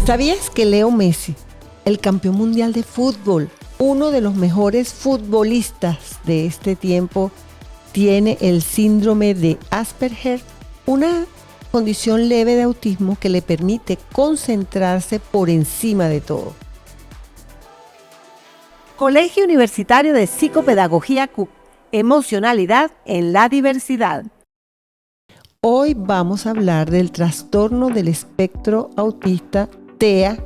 ¿Sabías que Leo Messi, el campeón mundial de fútbol, uno de los mejores futbolistas de este tiempo, tiene el síndrome de Asperger, una condición leve de autismo que le permite concentrarse por encima de todo? Colegio Universitario de Psicopedagogía CUC. Emocionalidad en la diversidad. Hoy vamos a hablar del trastorno del espectro autista, TEA,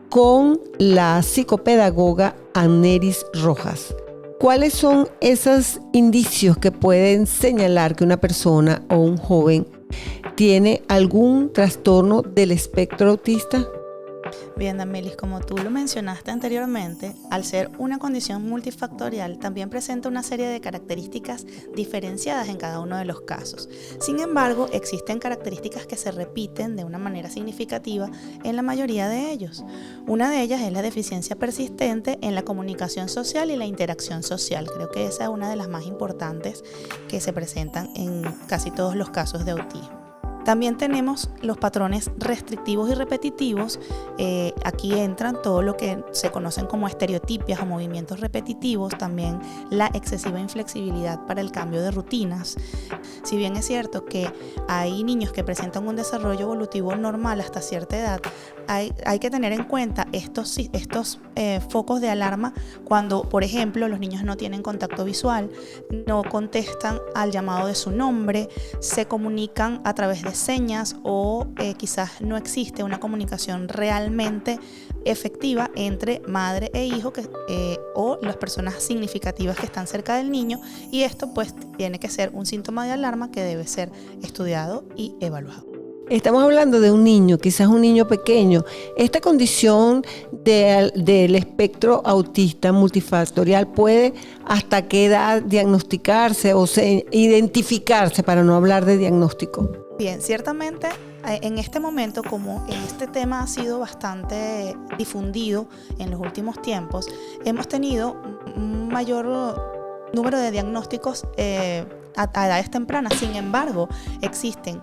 con la psicopedagoga Amneris Rojas. ¿Cuáles son esos indicios que pueden señalar que una persona o un joven tiene algún trastorno del espectro autista? Bien, Damelis, como tú lo mencionaste anteriormente, al ser una condición multifactorial, también presenta una serie de características diferenciadas en cada uno de los casos. Sin embargo, existen características que se repiten de una manera significativa en la mayoría de ellos. Una de ellas es la deficiencia persistente en la comunicación social y la interacción social. Creo que esa es una de las más importantes que se presentan en casi todos los casos de autismo. También tenemos los patrones restrictivos y repetitivos. Aquí entran todo lo que se conocen como estereotipias o movimientos repetitivos, también la excesiva inflexibilidad para el cambio de rutinas. Si bien es cierto que hay niños que presentan un desarrollo evolutivo normal hasta cierta edad, hay que tener en cuenta estos focos de alarma cuando, por ejemplo, los niños no tienen contacto visual, no contestan al llamado de su nombre, se comunican a través de señas o quizás no existe una comunicación realmente efectiva entre madre e hijo o las personas significativas que están cerca del niño, y esto pues tiene que ser un síntoma de alarma que debe ser estudiado y evaluado. Estamos hablando de un niño, quizás un niño pequeño. Esta condición del espectro autista multifactorial puede hasta qué edad diagnosticarse o identificarse, para no hablar de diagnóstico. Bien, ciertamente en este momento, como este tema ha sido bastante difundido en los últimos tiempos, hemos tenido un mayor número de diagnósticos a edades tempranas. Sin embargo, existen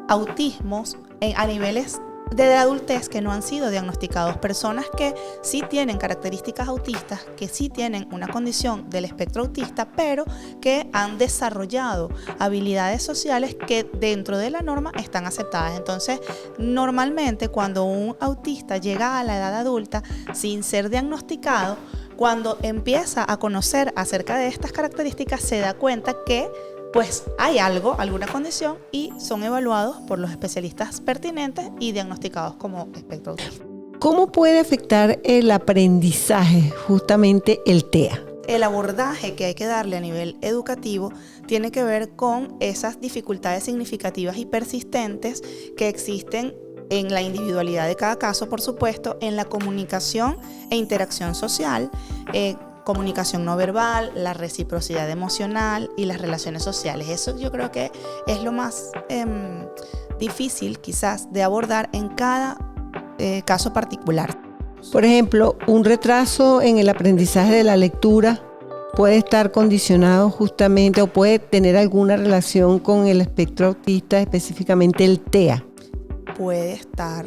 autismos a niveles de adultez que no han sido diagnosticados, personas que sí tienen características autistas, que sí tienen una condición del espectro autista, pero que han desarrollado habilidades sociales que dentro de la norma están aceptadas. Entonces, normalmente cuando un autista llega a la edad adulta sin ser diagnosticado, cuando empieza a conocer acerca de estas características, se da cuenta que pues hay alguna condición, y son evaluados por los especialistas pertinentes y diagnosticados como espectro autista. ¿Cómo puede afectar el aprendizaje justamente el TEA? El abordaje que hay que darle a nivel educativo tiene que ver con esas dificultades significativas y persistentes que existen en la individualidad de cada caso, por supuesto, en la comunicación e interacción social, comunicación no verbal, la reciprocidad emocional y las relaciones sociales. Eso yo creo que es lo más difícil quizás de abordar en cada caso particular. Por ejemplo, un retraso en el aprendizaje de la lectura puede estar condicionado justamente o puede tener alguna relación con el espectro autista, específicamente el TEA. Puede estar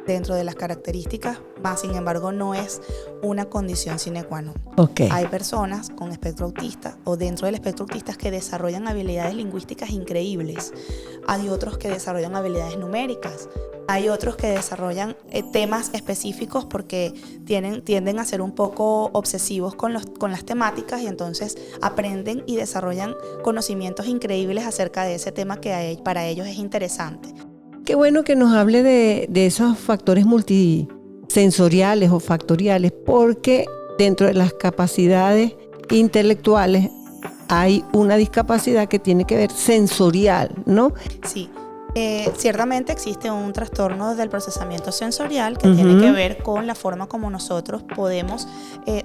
dentro de las características, más sin embargo no es una condición sine qua non. Okay. Hay personas con espectro autista o dentro del espectro autista que desarrollan habilidades lingüísticas increíbles. Hay otros que desarrollan habilidades numéricas. Hay otros que desarrollan temas específicos porque tienden a ser un poco obsesivos con las temáticas, y entonces aprenden y desarrollan conocimientos increíbles acerca de ese tema que para ellos es interesante. Qué bueno que nos hable de esos factores multisensoriales o factoriales, porque dentro de las capacidades intelectuales hay una discapacidad que tiene que ver sensorial, ¿no? Sí. Ciertamente existe un trastorno del procesamiento sensorial que tiene que ver con la forma como nosotros podemos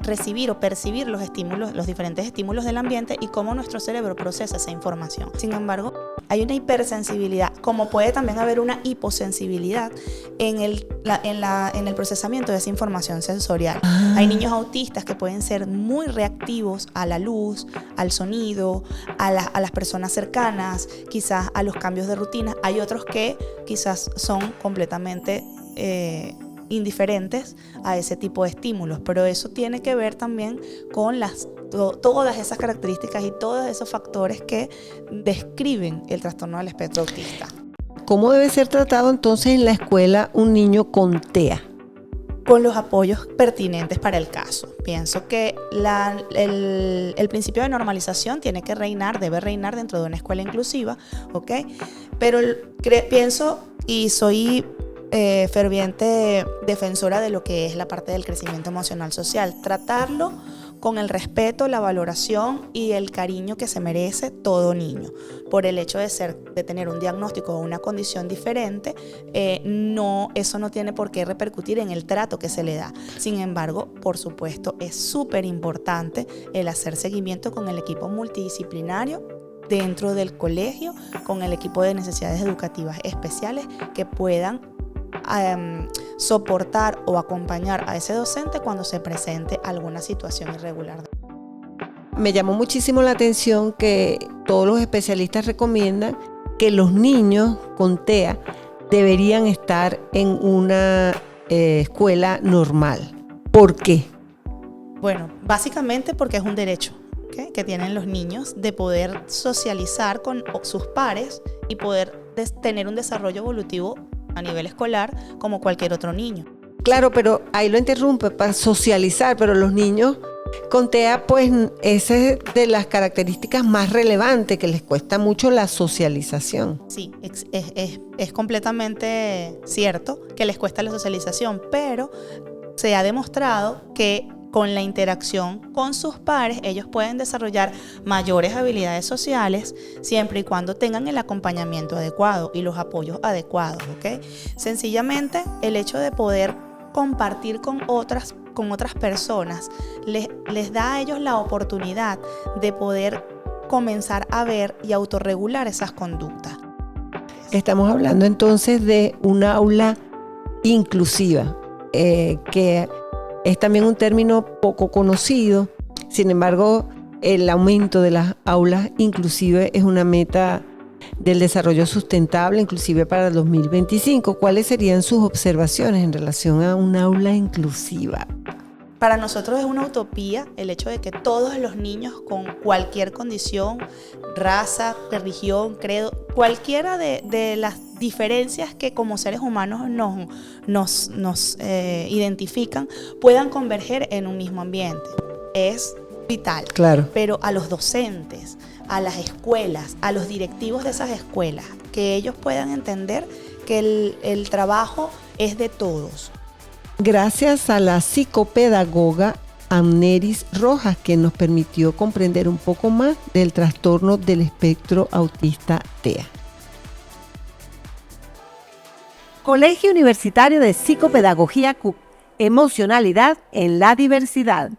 recibir o percibir los estímulos, los diferentes estímulos del ambiente, y cómo nuestro cerebro procesa esa información. Sin embargo, hay una hipersensibilidad, como puede también haber una hiposensibilidad en el procesamiento de esa información sensorial. Hay niños autistas que pueden ser muy reactivos a la luz, al sonido, a las personas cercanas, quizás a los cambios de rutina. Hay otros que quizás son completamente indiferentes a ese tipo de estímulos, pero eso tiene que ver también con todas esas características y todos esos factores que describen el trastorno del espectro autista. ¿Cómo debe ser tratado entonces en la escuela un niño con TEA? Con los apoyos pertinentes para el caso. Pienso que el principio de normalización debe reinar dentro de una escuela inclusiva, ¿ok? Pero pienso y soy ferviente defensora de lo que es la parte del crecimiento emocional social. Tratarlo con el respeto, la valoración y el cariño que se merece todo niño. Por el hecho de tener un diagnóstico o una condición diferente, eso no tiene por qué repercutir en el trato que se le da. Sin embargo, por supuesto, es súper importante el hacer seguimiento con el equipo multidisciplinario dentro del colegio, con el equipo de necesidades educativas especiales que puedan soportar o acompañar a ese docente cuando se presente alguna situación irregular. Me llamó muchísimo la atención que todos los especialistas recomiendan que los niños con TEA deberían estar en una escuela normal. ¿Por qué? Bueno, básicamente porque es un derecho que tienen los niños de poder socializar con sus pares y poder tener un desarrollo evolutivo a nivel escolar como cualquier otro niño. Claro, pero ahí lo interrumpe para socializar, pero los niños con TEA, pues esa es de las características más relevantes, que les cuesta mucho la socialización. Sí, es completamente cierto que les cuesta la socialización, pero se ha demostrado que con la interacción con sus pares, ellos pueden desarrollar mayores habilidades sociales siempre y cuando tengan el acompañamiento adecuado y los apoyos adecuados, ¿ok? Sencillamente, el hecho de poder compartir con otras personas les da a ellos la oportunidad de poder comenzar a ver y autorregular esas conductas. Estamos hablando entonces de un aula inclusiva, que es también un término poco conocido. Sin embargo, el aumento de las aulas inclusivas es una meta del desarrollo sustentable, inclusive para el 2025. ¿Cuáles serían sus observaciones en relación a un aula inclusiva? Para nosotros es una utopía el hecho de que todos los niños con cualquier condición, raza, religión, credo, cualquiera de las diferencias que como seres humanos nos identifican, puedan converger en un mismo ambiente. Es vital. Claro. Pero a los docentes, a las escuelas, a los directivos de esas escuelas, que ellos puedan entender que el trabajo es de todos. Gracias a la psicopedagoga Amneris Rojas, que nos permitió comprender un poco más del trastorno del espectro autista TEA. Colegio Universitario de Psicopedagogía CUC. Emocionalidad en la diversidad.